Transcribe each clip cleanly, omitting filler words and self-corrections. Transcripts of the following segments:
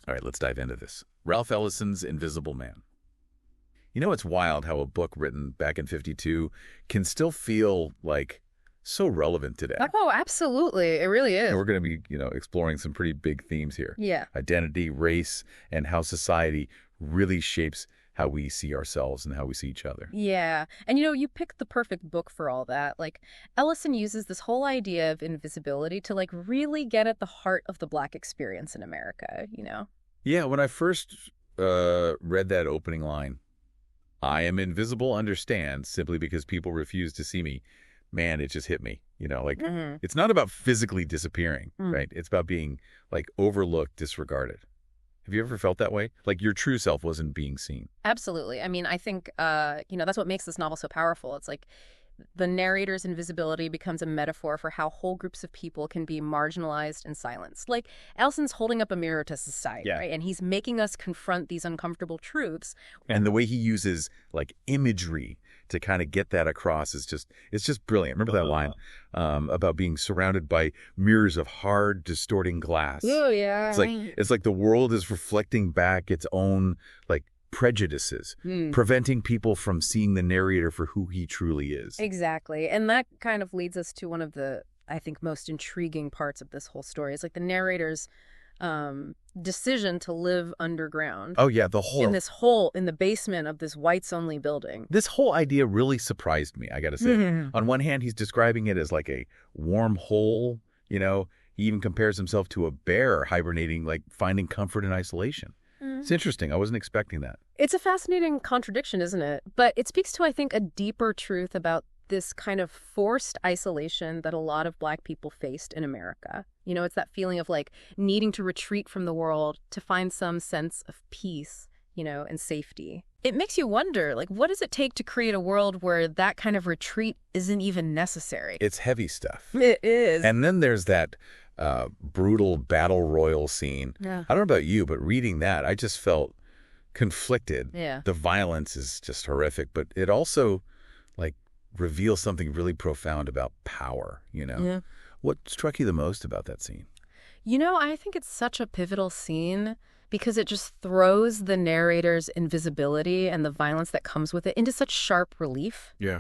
All right, let's dive into this. Ralph Ellison's Invisible Man. You know, it's wild how a book written back in 52 can still feel like so relevant today. Oh, absolutely. It really And is. we're going to be, exploring some pretty big themes here. Yeah. Identity, race, and how society really shapes how we see ourselves and how we see each other. Yeah. And you picked the perfect book for all that. Like, Ellison uses this whole idea of invisibility to, like, really get at the heart of the Black experience in America. Yeah, when I first read that opening line, I am invisible, understand, simply because people refuse to see me, man, it just hit me. Hmm. It's not about physically disappearing, Mm. right? It's about being, like, overlooked, disregarded. Have you ever felt that way? Like your true self wasn't being seen. Absolutely. I mean, I think, that's what makes this novel so powerful. It's like the narrator's invisibility becomes a metaphor for how whole groups of people can be marginalized and silenced. Like, Ellison's holding up a mirror to society, Yeah. right? And he's making us confront these uncomfortable truths. And the way he uses, like, imagery to kind of get that across it's just brilliant. Remember that line about being surrounded by mirrors of hard, distorting glass? Oh, yeah. It's like the world is reflecting back its own, like, prejudices, preventing people from seeing the narrator for who he truly is. Exactly. And that kind of leads us to one of the, I think, most intriguing parts of this whole story. It's like the narrator's decision to live underground Oh, yeah, in this hole in the basement of this whites-only building. this whole idea really surprised me, I got to say. On one hand, he's describing it as like a warm hole, He even compares himself to a bear hibernating, like finding comfort in isolation. It's interesting. I wasn't expecting that. It's a fascinating contradiction, isn't it? But it speaks to, I think, a deeper truth about this kind of forced isolation that a lot of Black people faced in America. It's that feeling of, like, needing to retreat from the world to find some sense of peace, and safety. It makes you wonder, like, what does it take to create a world where that kind of retreat isn't even necessary? It's heavy stuff. It is. And then there's that brutal battle royal scene. Yeah. I don't know about you, but reading that, I just felt conflicted. Yeah. The violence is just horrific, but it also, like, reveals something really profound about power, Yeah. What struck you the most about that scene? I think it's such a pivotal scene because it just throws the narrator's invisibility and the violence that comes with it into such sharp relief. Yeah.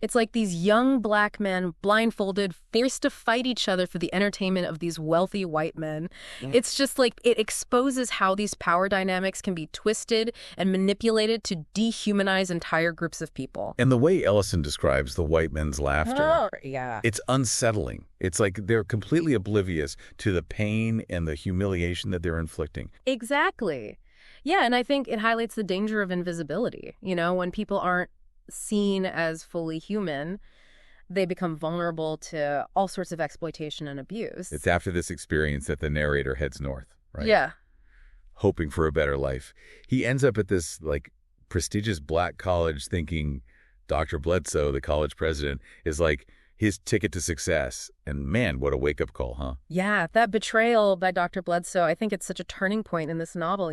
It's like these young Black men, blindfolded, forced to fight each other for the entertainment of these wealthy white men. It's just like it exposes how these power dynamics can be twisted and manipulated to dehumanize entire groups of people. And the way Ellison describes the white men's laughter, Yeah. it's unsettling. It's like they're completely oblivious to the pain and the humiliation that they're inflicting. Exactly. Yeah, and I think it highlights the danger of invisibility. When people aren't seen as fully human, they become vulnerable to all sorts of exploitation and abuse. It's after this experience that the narrator heads north, right? Yeah. Hoping for a better life. He ends up at this, like, prestigious Black college thinking Dr. Bledsoe, the college president, is like his ticket to success. And man, what a wake-up call, huh? Yeah, that betrayal by Dr. Bledsoe, I think it's such a turning point in this novel,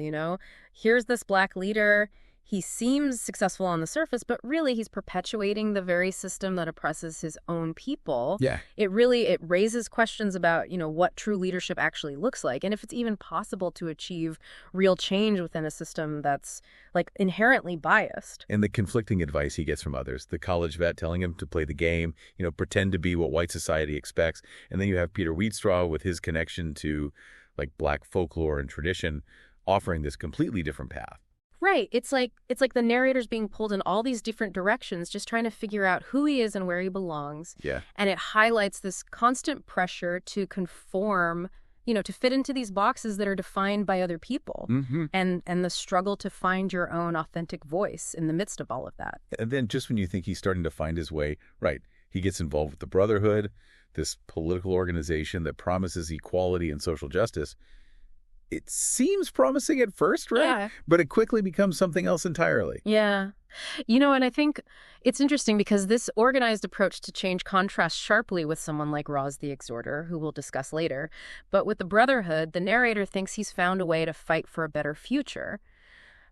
Here's this Black leader. He seems successful on the surface, but really he's perpetuating the very system that oppresses his own people. Yeah. It raises questions about, what true leadership actually looks like, and if it's even possible to achieve real change within a system that's, like, inherently biased. And the conflicting advice he gets from others. The college vet telling him to play the game, pretend to be what white society expects. And then you have Peter Wheatstraw with his connection to, like, Black folklore and tradition, offering this completely different path. Right. It's like the narrator's being pulled in all these different directions, just trying to figure out who he is and where he belongs. Yeah. And it highlights this constant pressure to conform, to fit into these boxes that are defined by other people. Mm-hmm. And the struggle to find your own authentic voice in the midst of all of that. And then just when you think he's starting to find his way, right, he gets involved with the Brotherhood, this political organization that promises equality and social justice. It seems promising at first, right? Yeah. But it quickly becomes something else entirely. Yeah. And I think it's interesting because this organized approach to change contrasts sharply with someone like Roz the Exhorter, who we'll discuss later. But with the Brotherhood, the narrator thinks he's found a way to fight for a better future.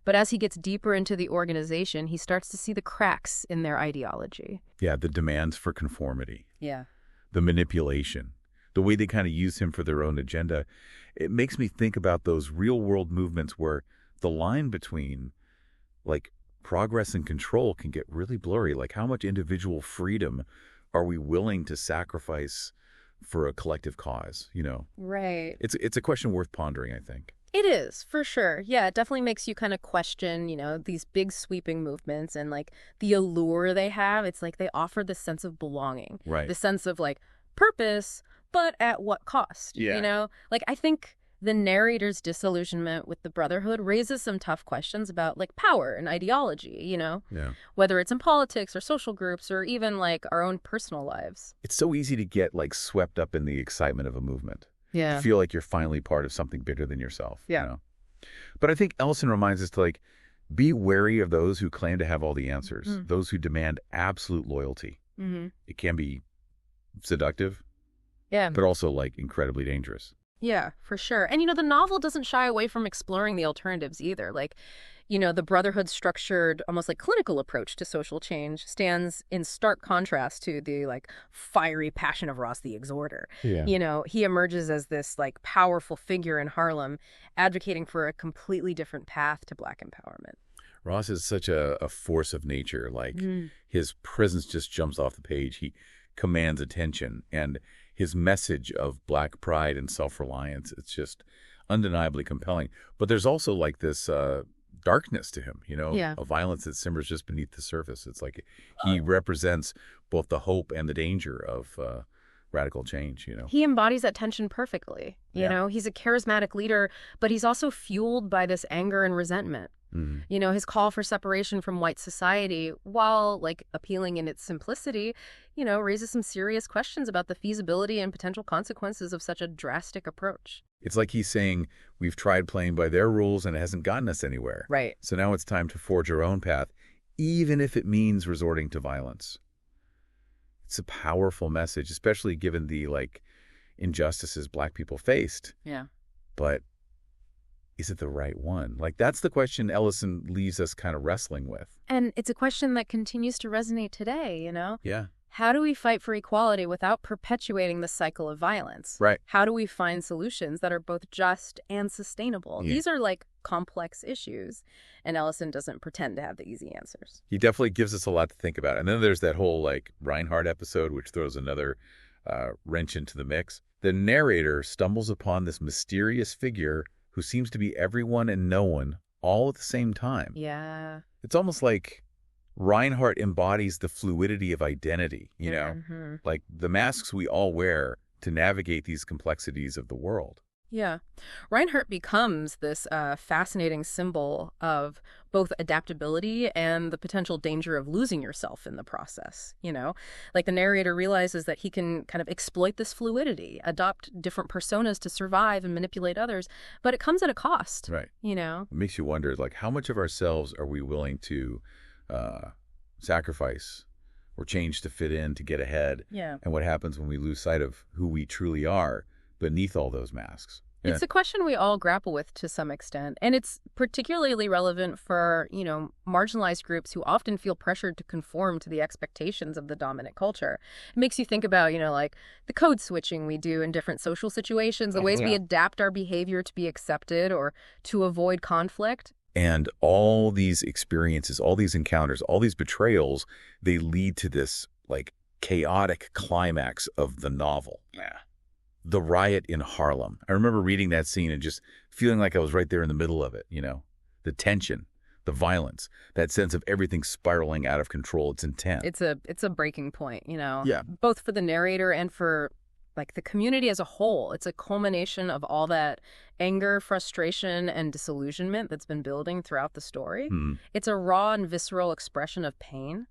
But as he gets deeper into the organization, he starts to see the cracks in their ideology. Yeah, the demands for conformity, Yeah. the manipulation, the way they kind of use him for their own agenda, it makes me think about those real-world movements where the line between, like, progress and control can get really blurry. Like, how much individual freedom are we willing to sacrifice for a collective cause, you know? Right. It's a question worth pondering, I think. It is, for sure. Yeah, it definitely makes you kind of question, these big sweeping movements and like the allure they have. It's like they offer this sense of belonging, Right. the sense of like purpose, but at what cost? Yeah. Like I think the narrator's disillusionment with the Brotherhood raises some tough questions about like power and ideology, Yeah. whether it's in politics or social groups or even like our own personal lives. It's so easy to get, like, swept up in the excitement of a movement. To Yeah. feel like you're finally part of something bigger than yourself. Yeah. You know? But I think Ellison reminds us to, like, be wary of those who claim to have all the answers, those who demand absolute loyalty. Mm-hmm. It can be seductive, Yeah. but also, like, incredibly dangerous. Yeah, for sure. And, the novel doesn't shy away from exploring the alternatives either. Like, the Brotherhood's structured, almost like clinical approach to social change stands in stark contrast to the, like, fiery passion of Ross the Exhorter. Yeah. He emerges as this, like, powerful figure in Harlem, advocating for a completely different path to Black empowerment. Ross is such a force of nature. Like, his presence just jumps off the page. He commands attention. And his message of Black pride and self-reliance, it's just undeniably compelling. But there's also, like, this darkness to him, Yeah. a violence that simmers just beneath the surface. It's like he represents both the hope and the danger of radical change. He embodies that tension perfectly. Yeah. He's a charismatic leader, but he's also fueled by this anger and resentment. Mhm. His call for separation from white society, while like appealing in its simplicity, raises some serious questions about the feasibility and potential consequences of such a drastic approach. It's like he's saying, we've tried playing by their rules and it hasn't gotten us anywhere. Right. So now it's time to forge our own path, even if it means resorting to violence. It's a powerful message, especially given the, like, injustices Black people faced. Yeah. But is it the right one? Like, that's the question Ellison leaves us kind of wrestling with. And it's a question that continues to resonate today, Yeah. How do we fight for equality without perpetuating the cycle of violence? Right. How do we find solutions that are both just and sustainable? Yeah. These are like complex issues, and Ellison doesn't pretend to have the easy answers. He definitely gives us a lot to think about. And then there's that whole, like, Reinhardt episode, which throws another wrench into the mix. The narrator stumbles upon this mysterious figure who seems to be everyone and no one all at the same time. Yeah. It's almost like Reinhardt embodies the fluidity of identity, Mm-hmm. like the masks we all wear to navigate these complexities of the world. Yeah. Reinhardt becomes this fascinating symbol of both adaptability and the potential danger of losing yourself in the process. Like the narrator realizes that he can kind of exploit this fluidity, adopt different personas to survive and manipulate others, but it comes at a cost. Right. It makes you wonder, like, how much of ourselves are we willing to sacrifice or change to fit in, to get ahead? Yeah. And what happens when we lose sight of who we truly are beneath all those masks? Yeah. It's a question we all grapple with to some extent, and it's particularly relevant for, marginalized groups who often feel pressured to conform to the expectations of the dominant culture. It makes you think about, like the code switching we do in different social situations, the ways we adapt our behavior to be accepted or to avoid conflict. And all these experiences, all these encounters, all these betrayals, they lead to this, like, chaotic climax of the novel. Yeah. The riot in Harlem. I remember reading that scene and just feeling like I was right there in the middle of it, The tension, the violence, that sense of everything spiraling out of control. It's intense. It's a breaking point, Yeah. both for the narrator and for like the community as a whole. It's a culmination of all that anger, frustration, and disillusionment that's been building throughout the story. It's a raw and visceral expression of pain,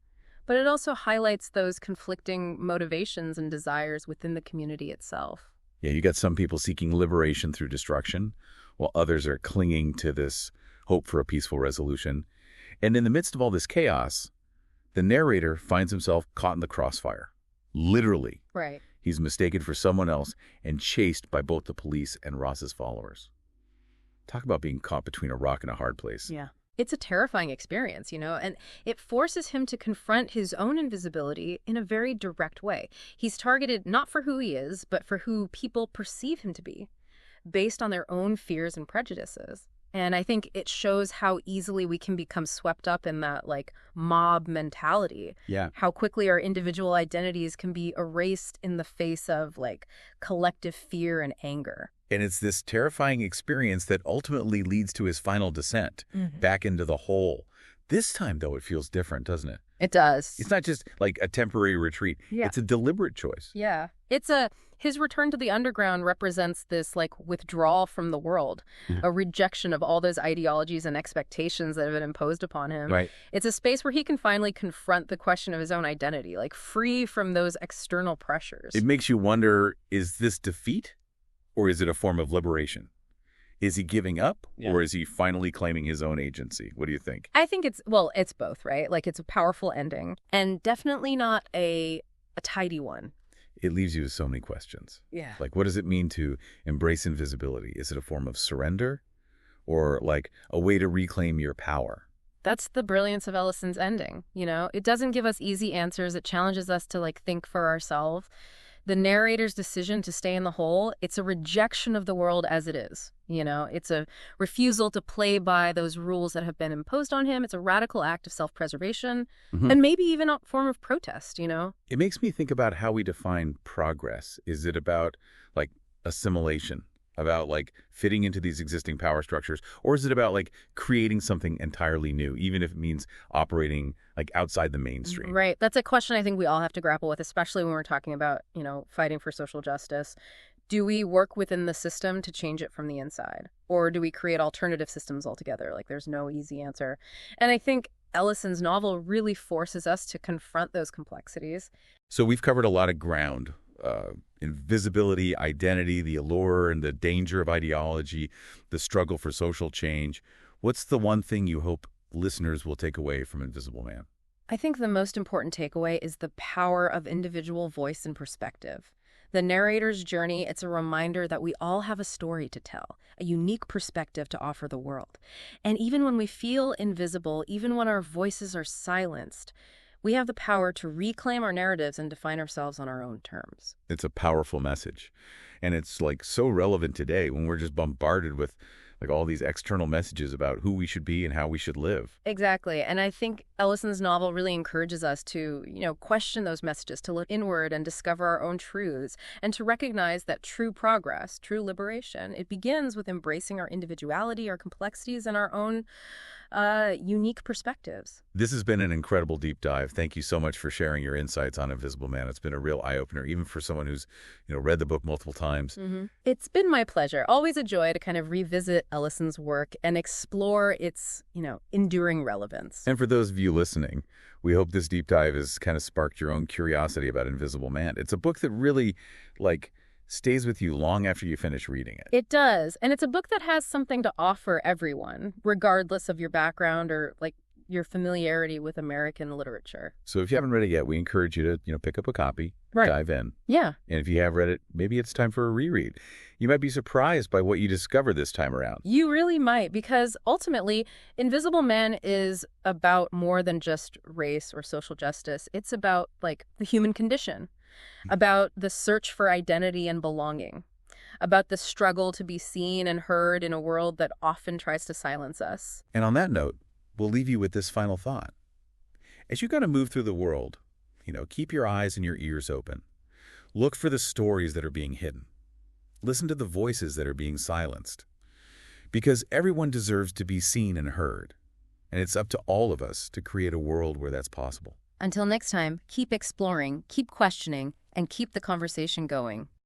but it also highlights those conflicting motivations and desires within the community itself. Yeah, you got some people seeking liberation through destruction, while others are clinging to this hope for a peaceful resolution. And in the midst of all this chaos, the narrator finds himself caught in the crossfire. Literally. Right. He's mistaken for someone else and chased by both the police and Ross's followers. Talk about being caught between a rock and a hard place. Yeah. It's a terrifying experience, and it forces him to confront his own invisibility in a very direct way. He's targeted not for who he is, but for who people perceive him to be, based on their own fears and prejudices. And I think it shows how easily we can become swept up in that, like, mob mentality. Yeah. How quickly our individual identities can be erased in the face of, like, collective fear and anger. And it's this terrifying experience that ultimately leads to his final descent Mhm. back into the hole. This time, though, it feels different, doesn't it? It does. It's not just like a temporary retreat. Yeah. It's a deliberate choice. Yeah. His return to the underground represents this, like, withdrawal from the world, Yeah. a rejection of all those ideologies and expectations that have been imposed upon him. Right. It's a space where he can finally confront the question of his own identity, like, free from those external pressures. It makes you wonder, is this defeat or is it a form of liberation? Is he giving up or is he finally claiming his own agency? What do you think? I think it's both, right? Like, it's a powerful ending and definitely not a tidy one. It leaves you with so many questions. Yeah. Like, what does it mean to embrace invisibility? Is it a form of surrender or like a way to reclaim your power? That's the brilliance of Ellison's ending, It doesn't give us easy answers. It challenges us to, like, think for ourselves. The narrator's decision to stay in the hole, it's a rejection of the world as it is. It's a refusal to play by those rules that have been imposed on him. It's a radical act of self-preservation and maybe even a form of protest, It makes me think about how we define progress. Is it about like assimilation, about like fitting into these existing power structures, or is it about like creating something entirely new, even if it means operating like outside the mainstream? Right. That's a question I think we all have to grapple with, especially when we're talking about, fighting for social justice. Do we work within the system to change it from the inside? Or do we create alternative systems altogether? Like, there's no easy answer. And I think Ellison's novel really forces us to confront those complexities. So we've covered a lot of ground. Invisibility, identity, the allure and the danger of ideology, the struggle for social change. What's the one thing you hope listeners will take away from Invisible Man? I think the most important takeaway is the power of individual voice and perspective. The narrator's journey, it's a reminder that we all have a story to tell, a unique perspective to offer the world. And even when we feel invisible, even when our voices are silenced, we have the power to reclaim our narratives and define ourselves on our own terms. It's a powerful message. And it's like so relevant today when we're just bombarded with like all these external messages about who we should be and how we should live. Exactly. And I think Ellison's novel really encourages us to, question those messages, to look inward and discover our own truths, and to recognize that true progress, true liberation, it begins with embracing our individuality, our complexities, and our own unique perspectives. This has been an incredible deep dive. Thank you so much for sharing your insights on Invisible Man. It's been a real eye-opener, even for someone who's, read the book multiple times. It's been my pleasure. Always a joy to kind of revisit Ellison's work and explore its, enduring relevance. And for those of you listening, we hope this deep dive has kind of sparked your own curiosity about Invisible Man. It's a book that really, stays with you long after you finish reading it. It does. And it's a book that has something to offer everyone, regardless of your background or, your familiarity with American literature. So if you haven't read it yet, we encourage you to, pick up a copy, dive in. Yeah. And if you have read it, maybe it's time for a reread. You might be surprised by what you discover this time around. You really might, because ultimately, Invisible Man is about more than just race or social justice. It's about, the human condition, about the search for identity and belonging, about the struggle to be seen and heard in a world that often tries to silence us. And on that note, we'll leave you with this final thought. As you kind of move through the world, keep your eyes and your ears open. Look for the stories that are being hidden. Listen to the voices that are being silenced. Because everyone deserves to be seen and heard. And it's up to all of us to create a world where that's possible. Until next time, keep exploring, keep questioning, and keep the conversation going.